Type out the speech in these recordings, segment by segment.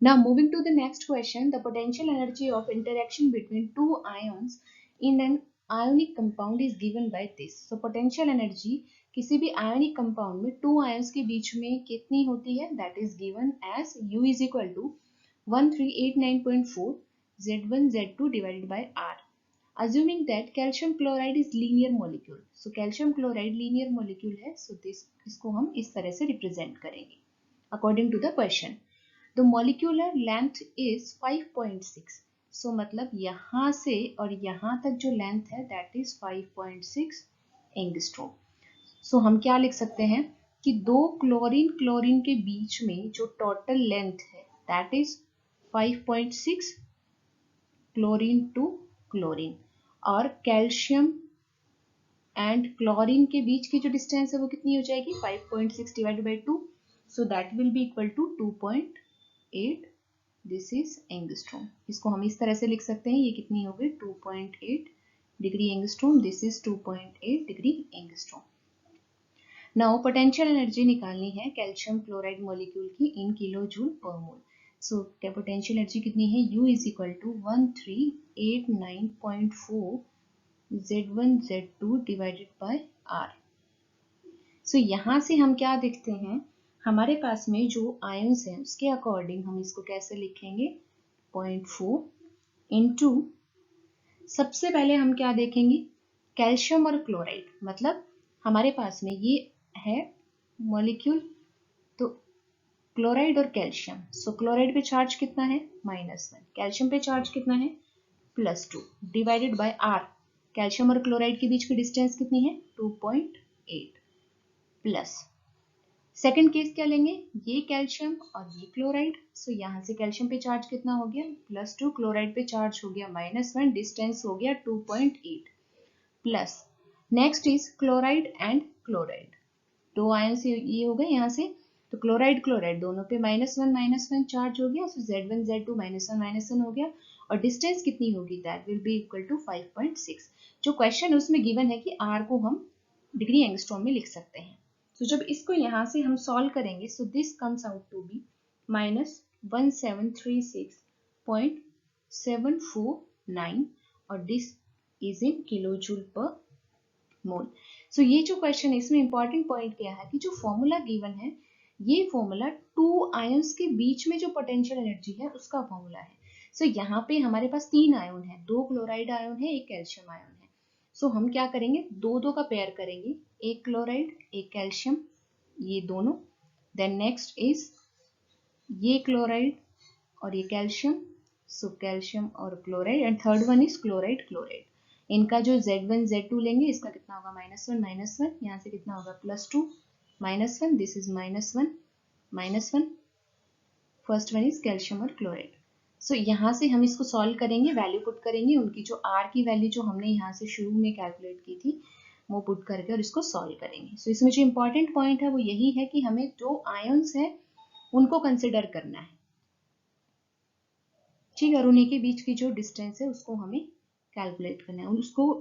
Now moving to the next question, the potential energy of interaction between two ions in an ionic compound is given by this. So potential energy किसी भी ionic compound में two ions के बीच में कितनी होती है, that is given as U is equal to 1389.4 Z1 Z2 divided by R. Assuming that calcium chloride is linear molecule. So calcium chloride linear molecule है, so इसको हम इस तरह से represent करेंगे according to the question. The molecular length is 5.6. So मतलब यहाँ से और यहाँ तक जो length है that is 5.6 एंगस्ट्रोम. So हम क्या लिख सकते हैं कि दो क्लोरीन के बीच में जो टोटल लेंथ है that is 5.6 chlorine to chlorine, और कैल्शियम एंड क्लोरीन के बीच की जो डिस्टेंस है वो कितनी हो जाएगी 5.6 divided by 2. So that will be equal to 2.8. This is angstrom. इसको हम इस तरह से लिख सकते हैं, ये कितनी हो गई 2.8 degree angstrom. This is 2.8 degree angstrom. Now potential energy निकालनी है कैल्शियम क्लोराइड मॉलिक्यूल की इन kilo joule per mole. So potential energy कितनी है, U is equal to 1389.4 Z1 Z2 divided by R. So यहाँ से हम क्या देखते हैं, हमारे पास में जो आयंस हैं उसके अकॉर्डिंग हम इसको कैसे लिखेंगे 0.4 इंटू, सबसे पहले हम क्या देखेंगे कैल्शियम और क्लोराइड, मतलब हमारे पास में ये है मॉलिक्यूल तो क्लोराइड और कैल्शियम. सो क्लोराइड पे चार्ज कितना है -1, कैल्शियम पे चार्ज कितना है +2 डिवाइडेड बाय R. कैल्शियम और क्लोराइड के बीच की डिस्टेंस कितनी है 2.8 प्लस. सेकंड केस क्या लेंगे, ये कैल्शियम और ये क्लोराइड. सो यहाँ से कैल्शियम पे चार्ज कितना हो गया +2, क्लोराइड पे चार्ज हो गया -1, डिस्टेंस हो गया 2.8 plus. Next is chloride and chloride, दो आयन से ये हो गए यहाँ से, तो क्लोराइड दोनों पे -1 चार्ज हो गया. सो Z1 Z2 -1 हो गया, और डिस्टेंस कितनी होगी that will be equal to 5.6. जो क्वेश्चन उसमें गिवन है कि R को हम डिग्री एंगस्ट्रॉम में लिख सकते हैं. तो जब इसको यहाँ से हम सॉल्व करेंगे, so this comes out to be -1736.749 और this is in kilo joule per mole. सो ये जो क्वेश्चन है इसमें इंपॉर्टेंट पॉइंट क्या है कि जो फॉर्मूला गिवन है ये फॉर्मूला टू आयंस के बीच में जो पोटेंशियल एनर्जी है उसका फॉर्मूला है. सो यहाँ पे हमारे पास 3 आयन है, 2 क्लोराइड आयन है, एक कैल्शियम आयन है. सो हम क्या करेंगे, दो का पेयर करेंगे, एक क्लोराइड एक कैल्शियम, ये दोनों. देन नेक्स्ट इज ये क्लोराइड और ये कैल्शियम, सो कैल्शियम और chloride, and third one is chloride. इनका जो Z1 Z2 लेंगे, इसका कितना होगा -1, यहाँ से कितना होगा +2 -1, this is -1. First one is calcium और क्लोराइड. सो यहाँ से हम इसको सॉल्व करेंगे, वैल्यू पुट करेंगे, उनकी जो R की वैल्यू जो हमने यहाँ से शुरू में कैलकुलेट की थी वो पुट करके और इसको सॉल्व करेंगे. सो इसमें जो इंपॉर्टेंट पॉइंट है वो यही है कि हमें जो आयंस है उनको कंसिडर करना है, ठीक है, और उन्हीं के बीच की जो डिस्टेंस है उसको हमें कैलकुलेट करना है, उसको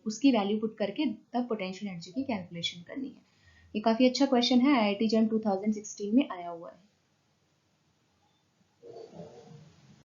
उसकी वैल्यू पुट करके तब पोटेंशियल एनर्जी की कैलकुलेशन करनी है. ये काफी अच्छा क्वेश्चन है, IIT जन 2016 में आया हुआ है.